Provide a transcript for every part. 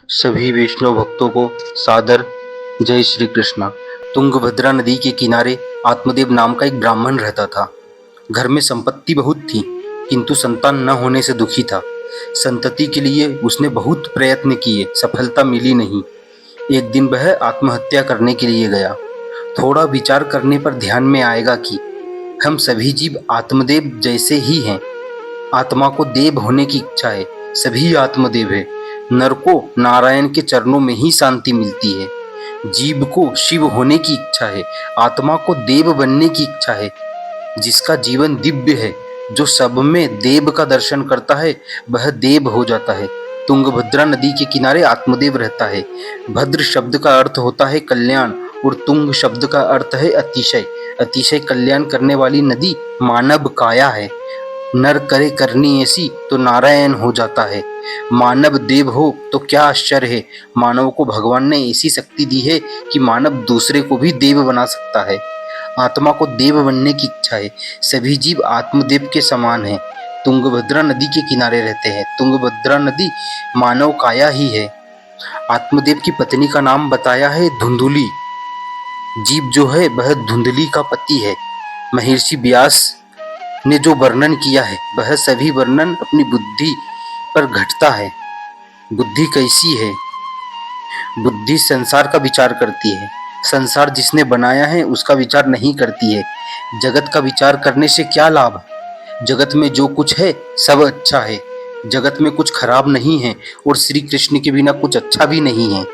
सभी वैष्णव भक्तों को सादर जय श्री कृष्णा। तुंगभद्रा नदी के किनारे आत्मदेव नाम का एक ब्राह्मण रहता था। घर में संपत्ति बहुत थी, किंतु संतान न होने से दुखी था। संतति के लिए उसने बहुत प्रयत्न किए, सफलता मिली नहीं। एक दिन वह आत्महत्या करने के लिए गया। थोड़ा विचार करने पर ध्यान में आएगा कि हम सभी जीव आत्मदेव जैसे ही हैं। आत्मा को देव होने की इच्छा है, सभी आत्मदेव है। नर को नारायण के चरणों में ही शांति मिलती है। जीव को शिव होने की इच्छा है, आत्मा को देव बनने की इच्छा है। जिसका जीवन दिव्य है, जो सब में देव का दर्शन करता है, वह देव हो जाता है। तुंगभद्रा नदी के किनारे आत्मदेव रहता है। भद्र शब्द का अर्थ होता है कल्याण और तुंग शब्द का अर्थ है अतिशय। अतिशय कल्याण करने वाली नदी मानव काया है। नर करे करनी ऐसी तो नारायण हो जाता है। मानव देव हो तो क्या आश्चर्य है। मानव को भगवान ने ऐसी शक्ति दी है कि मानव दूसरे को भी देव बना सकता है। आत्मा को देव बनने की इच्छा है। सभी जीव आत्मदेव के समान हैं। तुंगभद्रा नदी के किनारे रहते हैं। तुंगभद्रा नदी मानव काया ही है। आत्मदेव की पत्नी का नाम बताया है धुंधुली। जीव जो है वह धुंधली का पति है। महर्षि व्यास ने जो वर्णन किया है, वह सभी वर्णन अपनी बुद्धि पर घटता है। बुद्धि कैसी है? बुद्धि संसार का विचार करती है। संसार जिसने बनाया है उसका विचार नहीं करती है। जगत का विचार करने से क्या लाभ? जगत में जो कुछ है सब अच्छा है। जगत में कुछ खराब नहीं है और श्री कृष्ण के बिना कुछ अच्छा भी नहीं है।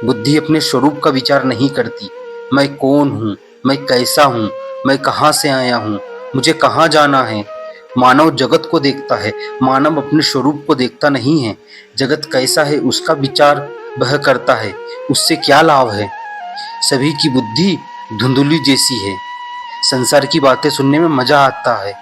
बुद्धि अपने स्वरूप का विचार नहीं करती। मैं कौन हूँ, मैं कैसा हूँ, मैं कहाँ से आया हूँ, मुझे कहाँ जाना है। मानव जगत को देखता है, मानव अपने स्वरूप को देखता नहीं है। जगत कैसा है उसका विचार वह करता है, उससे क्या लाभ है? सभी की बुद्धि धुंधली जैसी है। संसार की बातें सुनने में मजा आता है।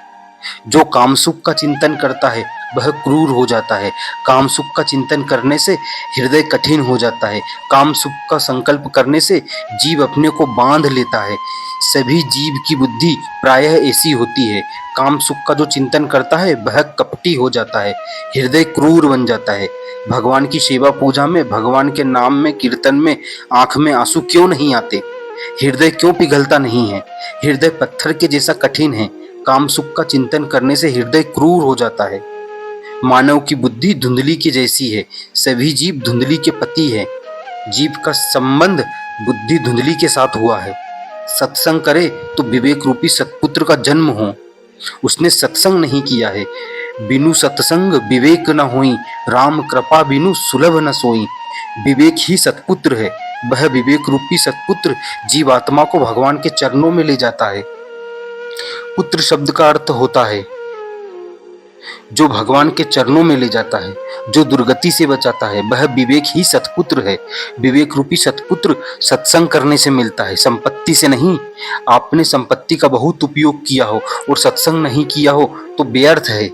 जो कामसुख का चिंतन करता है वह क्रूर हो जाता है। कामसुख का चिंतन करने से हृदय कठिन हो जाता है। कामसुख का संकल्प करने से जीव अपने को बांध लेता है। सभी जीव की बुद्धि प्रायः ऐसी होती है। काम सुख का जो चिंतन करता है वह कपटी हो जाता है, हृदय क्रूर बन जाता है। भगवान की सेवा पूजा में, भगवान के नाम में, कीर्तन में आंख में आंसू क्यों नहीं आते? हृदय क्यों पिघलता नहीं है? हृदय पत्थर के जैसा कठिन है। काम सुख का चिंतन करने से हृदय क्रूर हो जाता है। मानव की बुद्धि धुंधली की जैसी है। सभी जीव धुंधली के पति है। जीव का संबंध बुद्धि धुंधली के साथ हुआ है। सत्संग करे तो विवेक रूपी सत्पुत्र का जन्म हो। उसने सत्संग नहीं किया है। बिनु सत्संग विवेक न होई, राम कृपा बिनु सुलभ न सोई। विवेक ही सत्पुत्र है। वह विवेक रूपी सत्पुत्र जीवात्मा को भगवान के चरणों में ले जाता है। पुत्र शब्द का अर्थ होता है जो भगवान के चरणों में ले जाता है, जो दुर्गति से बचाता है, वह विवेक ही सत्पुत्र है। विवेक रूपी सत्पुत्र सत्संग करने से मिलता है, संपत्ति से नहीं। आपने संपत्ति का बहुत उपयोग किया हो और सत्संग नहीं किया हो तो व्यर्थ है।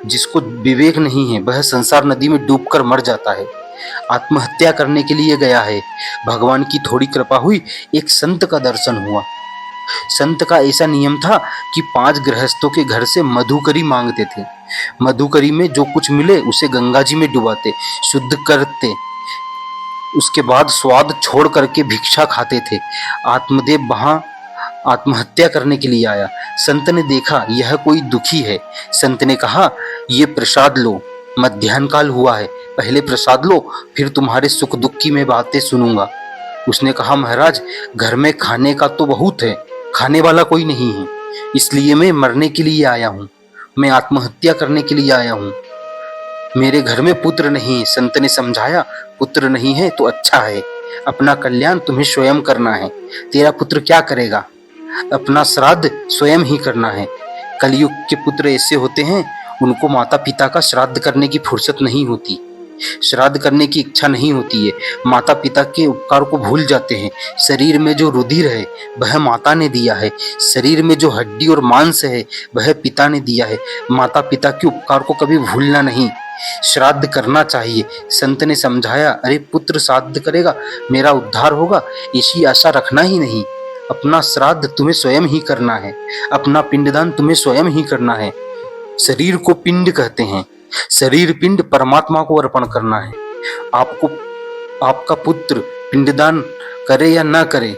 जिसको विवेक नहीं है वह संसार नदी में डूबकर मर जाता है। आत्महत्या करने के लिए गया है। भगवान की थोड़ी कृपा हुई, एक संत का दर्शन हुआ। संत का ऐसा नियम था कि 5 गृहस्थों के घर से मधुकरी मांगते थे। मधुकरी में जो कुछ मिले उसे गंगा जी में डुबाते, शुद्ध करते। उसके बाद स्वाद छोड़ करके भिक्षा खाते थे। आत्मदेव वहां आत्महत्या करने के लिए आया। संत ने देखा यह कोई दुखी है। संत ने कहा, ये प्रसाद लो, मध्याह्न काल हुआ है, पहले प्रसाद लो, फिर तुम्हारे सुख दुख की मैं बातें सुनूंगा। उसने कहा, महाराज घर में खाने का तो बहुत है, खाने वाला कोई नहीं है, इसलिए मैं मरने के लिए आया हूँ, मैं आत्महत्या करने के लिए आया हूँ। मेरे घर में पुत्र नहीं है। संत ने समझाया, पुत्र नहीं है तो अच्छा है, अपना कल्याण तुम्हें स्वयं करना है। तेरा पुत्र क्या करेगा? अपना श्राद्ध स्वयं ही करना है। कलयुग के पुत्र ऐसे होते हैं, उनको माता पिता का श्राद्ध करने की फुर्सत नहीं होती, श्राद्ध करने की इच्छा नहीं होती है। माता पिता के उपकार को भूल जाते हैं। शरीर में जो रुधिर है वह माता ने दिया है। शरीर में जो हड्डी और मांस है वह पिता ने दिया है। माता पिता के उपकार को कभी भूलना नहीं, श्राद्ध करना चाहिए। संत ने समझाया, अरे पुत्र श्राद्ध करेगा मेरा उद्धार होगा, ऐसी आशा रखना ही नहीं। अपना श्राद्ध तुम्हें स्वयं ही करना है, अपना पिंडदान तुम्हें स्वयं ही करना है। शरीर को पिंड कहते हैं। शरीर पिंड परमात्मा को अर्पण करना है। आपको आपका पुत्र पिंडदान करे या ना करे,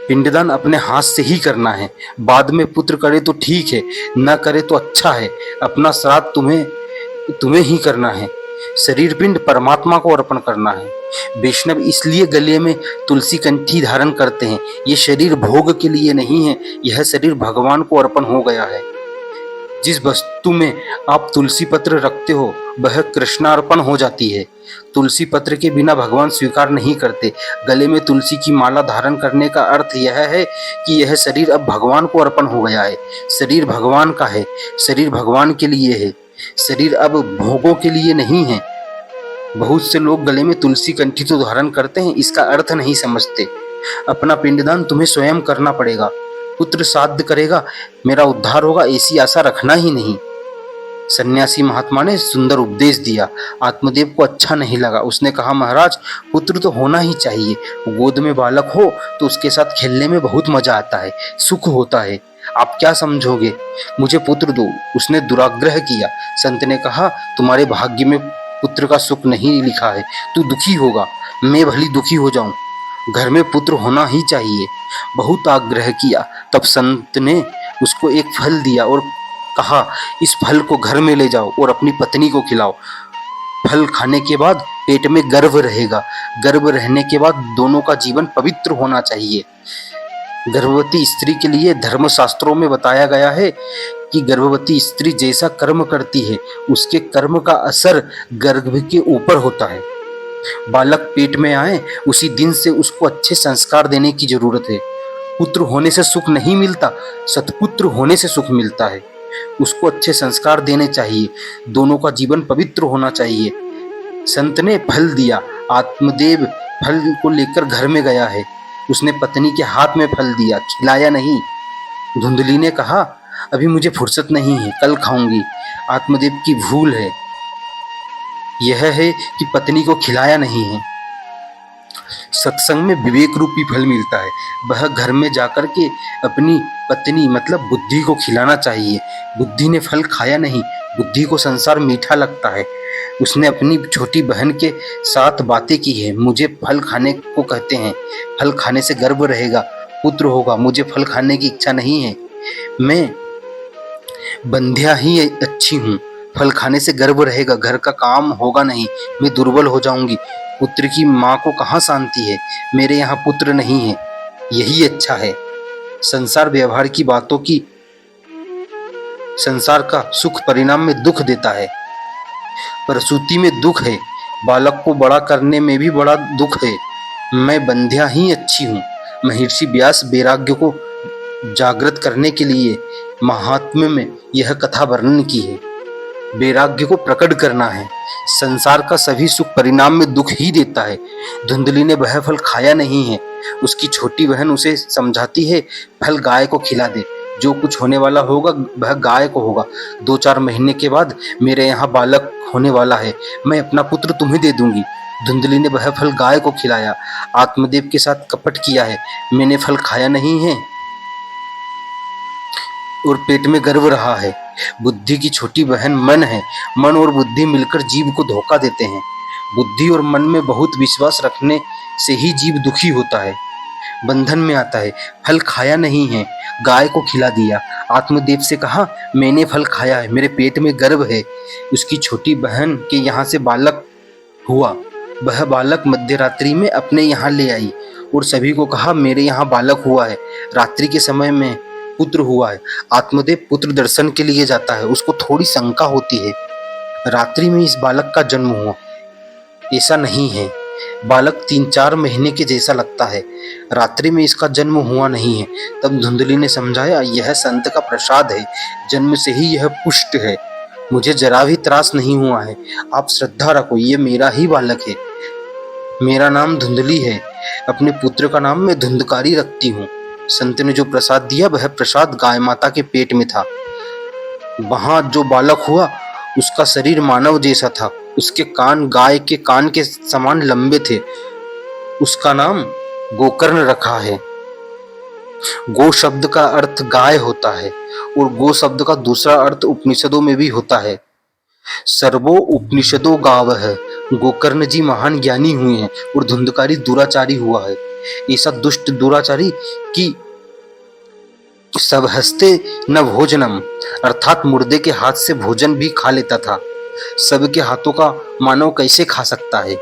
पिंडदान अपने हाथ से ही करना है। बाद में पुत्र करे तो ठीक है, ना करे तो अच्छा है। अपना श्राद्ध तुम्हें तुम्हें ही करना है। शरीर पिंड परमात्मा को अर्पण करना है। वैष्णव इसलिए गले में तुलसी कंठी धारण करते हैं। ये शरीर भोग के लिए नहीं है, यह शरीर भगवान को अर्पण हो गया है। जिस वस्तु में आप तुलसी पत्र रखते हो वह कृष्णार्पण हो जाती है। तुलसी पत्र के बिना भगवान स्वीकार नहीं करते। गले में तुलसी की माला धारण करने का अर्थ यह है कि यह शरीर अब भगवान को अर्पण हो गया है। शरीर भगवान का है, शरीर भगवान के लिए है, शरीर अब भोगों के लिए नहीं है। बहुत से लोग गले में तुलसी कंठी तो धारण करते हैं, इसका अर्थ नहीं समझते। अपना पिंडदान तुम्हें स्वयं करना पड़ेगा। पुत्र श्राद्ध करेगा मेरा उद्धार होगा, ऐसी आशा रखना ही नहीं। सन्यासी महात्मा ने सुंदर उपदेश दिया। आत्मदेव को अच्छा नहीं लगा। उसने कहा, महाराज पुत्र तो होना ही चाहिए। गोद में बालक हो तो उसके साथ खेलने में बहुत मजा आता है, सुख होता है। आप क्या समझोगे? मुझे पुत्र दो। उसने दुराग्रह किया। संत ने कहा, तुम्हारे भाग्य में पुत्र का सुख नहीं लिखा है, तू दुखी होगा। मैं भली दुखी हो जाऊं, घर में पुत्र होना ही चाहिए। बहुत आग्रह किया। तब संत ने उसको एक फल दिया और कहा, इस फल को घर में ले जाओ और अपनी पत्नी को खिलाओ। फल खाने के बाद पेट में गर्भ रहेगा। गर्भ रहने के बाद दोनों का जीवन पवित्र होना चाहिए। गर्भवती स्त्री के लिए धर्मशास्त्रों में बताया गया है कि गर्भवती स्त्री जैसा कर्म करती है उसके कर्म का असर गर्भ के ऊपर होता है। बालक पेट में आए उसी दिन से उसको अच्छे संस्कार देने की जरूरत है। पुत्र होने से सुख नहीं मिलता, सत्पुत्र होने से सुख मिलता है। उसको अच्छे संस्कार देने चाहिए, दोनों का जीवन पवित्र होना चाहिए। संत ने फल दिया। आत्मदेव फल को लेकर घर में गया है। उसने पत्नी के हाथ में फल दिया, खिलाया नहीं। धुंधली ने कहा, अभी मुझे फुर्सत नहीं है, कल खाऊंगी। आत्मदेव की भूल है यह है कि पत्नी को खिलाया नहीं है। सत्संग में विवेक रूपी फल मिलता है। वह घर में जाकर के अपनी पत्नी मतलब बुद्धि को खिलाना चाहिए। बुद्धि ने फल खाया नहीं। बुद्धि को संसार मीठा लगता है। उसने अपनी छोटी बहन के साथ बातें की है। मुझे फल खाने को कहते हैं, फल खाने से गर्भ रहेगा, पुत्र होगा। मुझे फल खाने की इच्छा नहीं है, मैं बंध्या ही अच्छी हूँ। फल खाने से गर्भ रहेगा, घर का काम होगा नहीं, मैं दुर्बल हो जाऊंगी। पुत्र की माँ को कहाँ शांति है? मेरे यहाँ पुत्र नहीं है, यही अच्छा है। संसार व्यवहार की बातों की संसार का सुख परिणाम में दुख देता है। प्रसूति में दुख है, बालक को बड़ा करने में भी बड़ा दुख है। मैं बंध्या ही अच्छी हूँ। महर्षि व्यास वैराग्य को जागृत करने के लिए महात्म्य में यह कथा वर्णन की है। वैराग्य को प्रकट करना है। संसार का सभी सुख परिणाम में दुख ही देता है। धुंधली ने वह फल खाया नहीं है। उसकी छोटी बहन उसे समझाती है, फल गाय को खिला दे, जो कुछ होने वाला होगा वह गाय को होगा। 2-4 महीने के बाद मेरे यहाँ बालक होने वाला है, मैं अपना पुत्र तुम्हें दे दूंगी। धुंधली ने वह फल गाय को खिलाया। आत्मदेव के साथ कपट किया है। मैंने फल खाया नहीं है और पेट में गर्भ रहा है। बुद्धि की छोटी बहन मन है। मन और बुद्धि मिलकर जीव को धोखा देते हैं। बुद्धि और मन में बहुत विश्वास रखने से ही जीव दुखी होता है, बंधन में आता है। फल खाया नहीं है, गाय को खिला दिया। आत्मदेव से कहा, मैंने फल खाया है, मेरे पेट में गर्भ है। उसकी छोटी बहन के यहाँ से बालक हुआ। वह बालक मध्य रात्रि में अपने यहाँ ले आई और सभी को कहा, मेरे यहाँ बालक हुआ है, रात्रि के समय में पुत्र हुआ है। आत्मदेव पुत्र दर्शन के लिए जाता है। उसको थोड़ी शंका होती है, रात्रि में इस बालक का जन्म हुआ, ऐसा नहीं है। बालक 3-4 महीने के जैसा लगता है, रात्रि में इसका जन्म हुआ नहीं है। तब धुंधली ने समझाया, यह संत का प्रसाद है, जन्म से ही यह पुष्ट है, मुझे जरा भी त्रास नहीं हुआ है। आप श्रद्धा रखो, ये मेरा ही बालक है। मेरा नाम धुंधली है, अपने पुत्र का नाम मैं धुंधकारी रखती हूँ। संत ने जो प्रसाद दिया वह प्रसाद गाय माता के पेट में था। वहां जो बालक हुआ उसका शरीर मानव जैसा था। उसके कान गाय के कान के समान लंबे थे। उसका नाम गोकर्ण रखा है। गो शब्द का अर्थ गाय होता है और गो शब्द का दूसरा अर्थ उपनिषदों में भी होता है। सर्वो उपनिषदो गावः गोकर्ण जी महान ज्ञानी हुए हैं और धुंधकारी दुराचारी हुआ है। ऐसा दुष्ट दुराचारी कि सब हस्ते न भोजनम, अर्थात मुर्दे के हाथ से भोजन भी खा लेता था। सबके हाथों का मानव कैसे खा सकता है?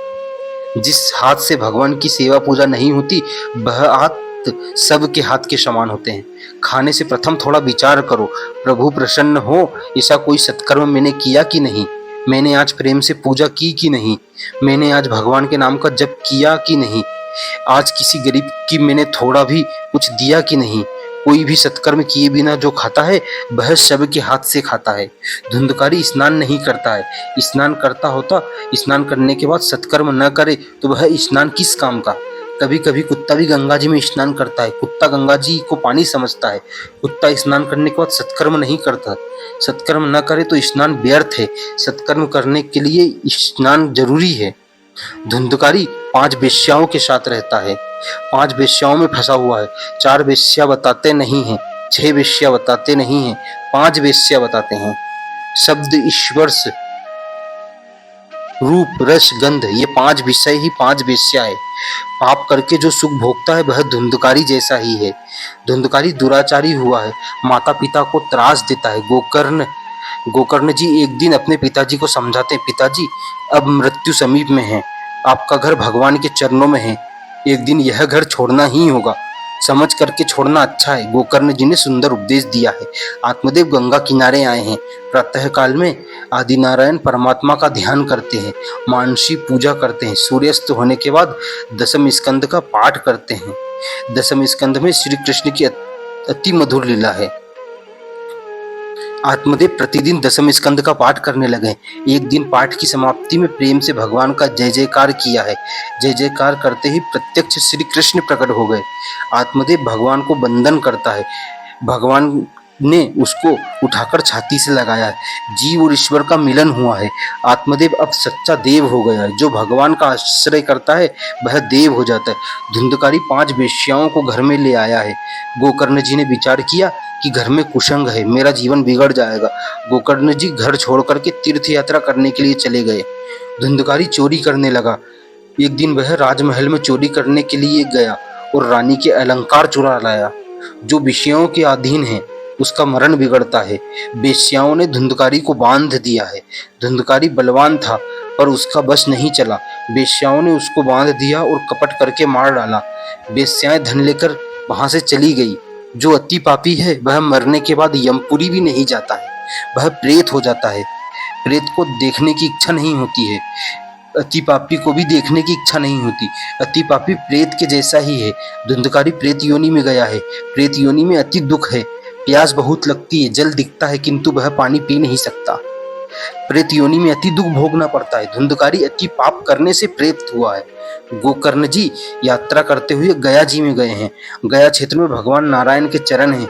जिस हाथ से भगवान की सेवा पूजा नहीं होती वह हाथ सबके हाथ के समान होते हैं। खाने से प्रथम थोड़ा विचार करो, प्रभु प्रसन्न हो ऐसा कोई सत्कर्म मैंने किया कि नहीं? मैंने आज प्रेम से पूजा की कि नहीं? मैंने आज भगवान के नाम का जप किया कि नहीं? आज किसी गरीब की मैंने थोड़ा भी कुछ दिया कि नहीं? कोई भी सत्कर्म किए बिना जो खाता है वह शव के हाथ से खाता है। धुंधकारी स्नान नहीं करता है। स्नान करता होता, स्नान करने के बाद सत्कर्म न करे तो वह स्नान किस काम का? कभी कभी कुत्ता भी गंगा जी में स्नान करता है। कुत्ता गंगा जी को पानी समझता है। कुत्ता स्नान करने के बाद सत्कर्म नहीं करता। सत्कर्म न करे तो स्नान व्यर्थ है। सत्कर्म करने के लिए स्नान जरूरी है। धुंधकारी 5 वेश्याओं के साथ रहता है। 5 वेश्याओं में फंसा हुआ है। 4 वेश्या बताते नहीं हैं, 6 वेश्या बताते नहीं हैं, 5 वेश्या बताते हैं। शब्द, स्पर्श, रूप, रस, गंध, ये 5 विषय ही 5 वेश्या है। पाप करके जो सुख भोगता है वह धुंधकारी जैसा ही है। धुंधकारी दुराचारी हुआ है, माता पिता को त्रास देता है। गोकर्ण जी एक दिन अपने पिताजी को समझाते हैं, पिताजी अब मृत्यु समीप में है, आपका घर भगवान के चरणों में है, एक दिन यह घर छोड़ना ही होगा, समझ करके छोड़ना अच्छा है। गोकर्ण जी ने सुंदर उपदेश दिया है। आत्मदेव गंगा किनारे आए हैं। प्रातः काल में आदिनारायण परमात्मा का ध्यान करते हैं, मानसी पूजा करते हैं। सूर्यास्त होने के बाद दशम स्कंद का पाठ करते हैं। दशम स्कंद में श्री कृष्ण की अति मधुर लीला है। आत्मदेव प्रतिदिन दशम स्कंद का पाठ करने लगे। एक दिन पाठ की समाप्ति में प्रेम से भगवान का जय जयकार किया है। जय जयकार करते ही प्रत्यक्ष श्री कृष्ण प्रकट हो गए। आत्मदेव भगवान को वंदन करता है। भगवान ने उसको उठाकर छाती से लगाया है। जीव और ईश्वर का मिलन हुआ है। आत्मदेव अब सच्चा देव हो गया है। जो भगवान का आश्रय करता है वह देव हो जाता है। धुंधकारी 5 वेश्याओं को घर में ले आया है। गोकर्ण जी ने विचार किया कि घर में कुसंग है, मेरा जीवन बिगड़ जाएगा। गोकर्ण जी घर छोड़ करके तीर्थ यात्रा करने के लिए चले गए। धुंधकारी चोरी करने लगा। एक दिन वह राजमहल में चोरी करने के लिए गया और रानी के अलंकार चुरा लाया। जो विषयों के अधीन है उसका मरण बिगड़ता है। वेश्याओं ने धुंधकारी को बांध दिया है। धुंधकारी बलवान था पर उसका बस नहीं चला। वेश्याओं ने उसको बांध दिया और कपट करके मार डाला। वेश्याएं धन लेकर वहां से चली गई। जो अति पापी है वह मरने के बाद यमपुरी भी नहीं जाता है, वह प्रेत हो जाता है। प्रेत को देखने की इच्छा नहीं होती है, अति पापी को भी देखने की इच्छा नहीं होती। अति पापी प्रेत के जैसा ही है। धुंधकारी प्रेत योनि में गया है। प्रेत योनि में अति दुख है। प्यास बहुत लगती है, जल दिखता है किंतु वह पानी पी नहीं सकता। प्रेत योनि में अति दुख भोगना पड़ता है। धुंधकारी अति पाप करने से प्रेत हुआ है। गोकर्ण जी यात्रा करते हुए गया जी में गए हैं। गया क्षेत्र में भगवान नारायण के चरण हैं।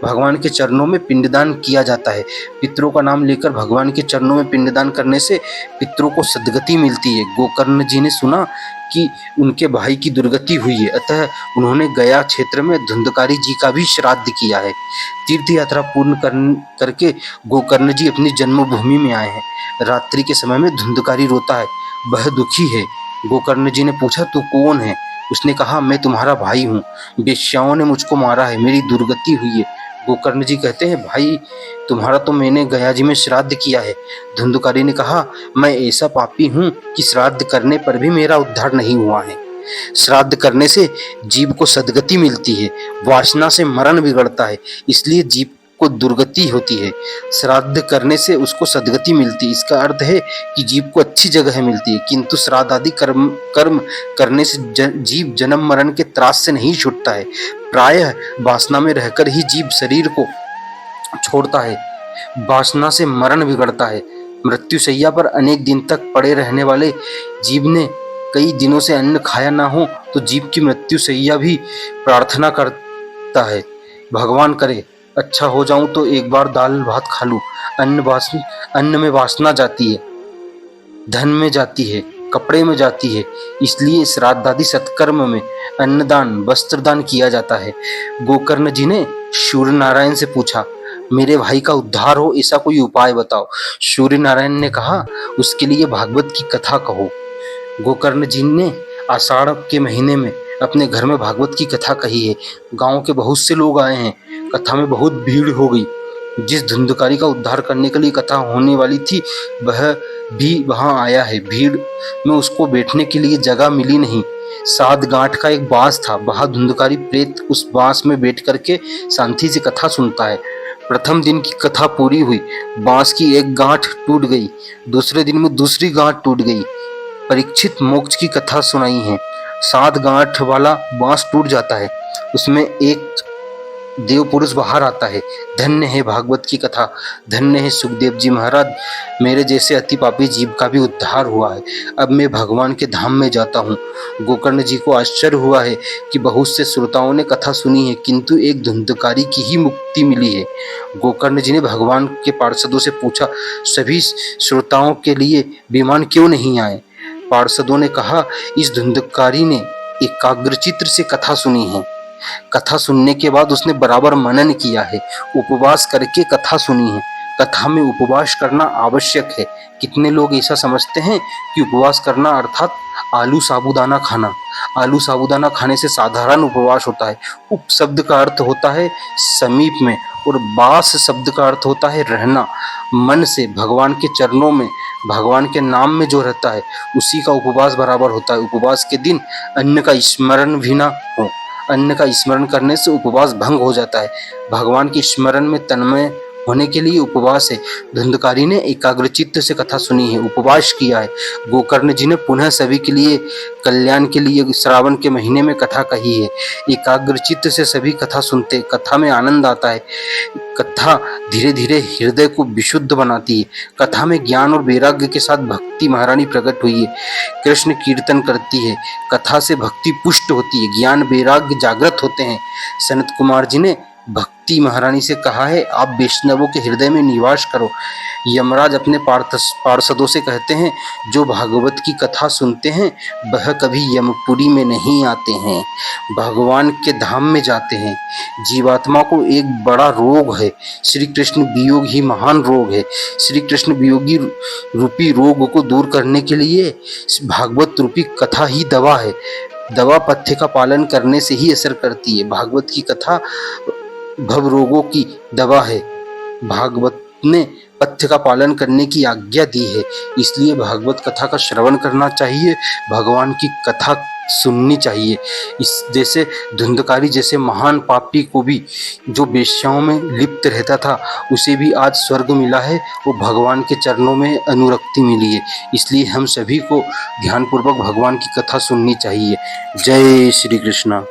भगवान के चरणों में पिंडदान किया जाता है। पितरों का नाम लेकर भगवान के चरणों में पिंडदान करने से पितरों को सद्गति मिलती है। गोकर्ण जी ने सुना कि उनके भाई की दुर्गति हुई है, अतः उन्होंने गया क्षेत्र में धुंधकारी जी का भी श्राद्ध किया है। तीर्थ यात्रा पूर्ण करके गोकर्ण जी अपनी जन्मभूमि में आए हैं। रात्रि के समय में धुंधकारी रोता है, वह दुखी है। गोकर्ण जी ने पूछा, तू कौन है? उसने कहा, मैं तुम्हारा भाई हूँ। वेश्याओं ने मुझको मारा है, मेरी दुर्गति हुई है। गोकर्ण जी कहते हैं, भाई तुम्हारा तो मैंने गया जी में श्राद्ध किया है। धुंधकारी ने कहा, मैं ऐसा पापी हूँ कि श्राद्ध करने पर भी मेरा उद्धार नहीं हुआ है। श्राद्ध करने से जीव को सद्गति मिलती है, वासना से मरण बिगड़ता है, इसलिए जीव को दुर्गति होती है। श्राद्ध करने से उसको सद्गति मिलती है। इसका अर्थ है कि जीव को अच्छी जगह मिलती है, किंतु श्राद्ध आदि कर्म करने से जीव जन्म मरण के त्रास से नहीं छूटता है। प्रायः वासना में रहकर ही जीव शरीर को छोड़ता है। वासना से मरण बिगड़ता है। मृत्यु शैया पर अनेक दिन तक पड़े रहने वाले जीव ने कई दिनों से अन्न खाया ना हो तो जीव की मृत्यु शैया भी प्रार्थना करता है, भगवान करे अच्छा हो जाऊं तो एक बार दाल भात खा लूं। अन्न में वासना जाती है, धन में जाती है, कपड़े में जाती है, इसलिए श्राद्ध आदि सत्कर्म में अन्नदान वस्त्रदान किया जाता है। गोकर्ण जी ने सूर्य नारायण से पूछा, मेरे भाई का उद्धार हो ऐसा कोई उपाय बताओ। सूर्य नारायण ने कहा, उसके लिए भागवत की कथा कहो। गोकर्ण जी ने आषाढ़ के महीने में अपने घर में भागवत की कथा कही है। गांव के बहुत से लोग आए हैं। कथा में बहुत भीड़ हो गई। जिस धुंधकारी का उद्धार करने के लिए कथा होने वाली थी वह भी वहां आया है। भीड़ में उसको बैठने के लिए जगह मिली नहीं। 7 गांठ का एक बांस था, वहां धुंधकारी प्रेत उस बांस में बैठ करके शांति से कथा सुनता है। प्रथम दिन की कथा पूरी हुई। बांस की एक गांठ टूट गई। दूसरे दिन में दूसरी गांठ टूट गई। परीक्षित मोक्ष की कथा सुनाई है। 7 गांठ वाला बांस टूट जाता है, उसमें एक देव पुरुष बाहर आता है। धन्य है भागवत की कथा, धन्य है सुखदेव जी महाराज, मेरे जैसे अति पापी जीव का भी उद्धार हुआ है। अब मैं भगवान के धाम में जाता हूँ। गोकर्ण जी को आश्चर्य हुआ है कि बहुत से श्रोताओं ने कथा सुनी है, किंतु एक धुंधकारी की ही मुक्ति मिली है। गोकर्ण जी ने भगवान के पार्षदों से पूछा, सभी श्रोताओं के लिए विमान क्यों नहीं आए? पार्षदों ने कहा, इस धुंधकारी ने एकाग्रचित्त से कथा सुनी है। कथा सुनने के बाद उसने बराबर मनन किया है, उपवास करके कथा सुनी है। कथा में उपवास करना आवश्यक है। कितने लोग ऐसा समझते हैं कि उपवास करना अर्थात आलू साबूदाना खाना। आलू साबूदाना खाने से साधारण उपवास होता है। उप शब्द का अर्थ होता है समीप में और वास शब्द का अर्थ होता है रहना। मन से भगवान के चरणों में, भगवान के नाम में जो रहता है उसी का उपवास बराबर होता है। उपवास के दिन अन्न का स्मरण भी ना हो। अन्न का स्मरण करने से उपवास भंग हो जाता है। भगवान के स्मरण में तन्मय होने के लिए उपवास है। धुंधकारी ने एकाग्रचित्त से कथा सुनी है, उपवास किया है। गोकर्ण जी ने पुनः सभी के लिए कल्याण के लिए श्रावण के महीने में कथा कही है। एकाग्रचित्त से सभी कथा सुनते, कथा में आनंद आता है। कथा धीरे धीरे हृदय को विशुद्ध बनाती है। कथा में ज्ञान और वैराग्य के साथ भक्ति महारानी प्रकट हुई है। कृष्ण कीर्तन करती है। कथा से भक्ति पुष्ट होती है, ज्ञान वैराग्य जागृत होते हैं। सनत कुमार जी ने भक्ति महारानी से कहा है, आप वैष्णवों के हृदय में निवास करो। यमराज अपने पार्षदों से कहते हैं, जो भागवत की कथा सुनते हैं वह कभी यमपुरी में नहीं आते हैं, भगवान के धाम में जाते हैं। जीवात्मा को एक बड़ा रोग है, श्री कृष्ण वियोग ही महान रोग है। श्री कृष्ण वियोगी रूपी रोग को दूर करने के लिए भागवत रूपी कथा ही दवा है। दवा पथ्य का पालन करने से ही असर करती है। भागवत की कथा भव रोगों की दवा है। भागवत ने पथ्य का पालन करने की आज्ञा दी है, इसलिए भागवत कथा का श्रवण करना चाहिए, भगवान की कथा सुननी चाहिए। इस जैसे धुंधकारी जैसे महान पापी को भी, जो वेश्याओं में लिप्त रहता था, उसे भी आज स्वर्ग मिला है, वो भगवान के चरणों में अनुरक्ति मिली है। इसलिए हम सभी को ध्यानपूर्वक भगवान की कथा सुननी चाहिए। जय श्री कृष्ण।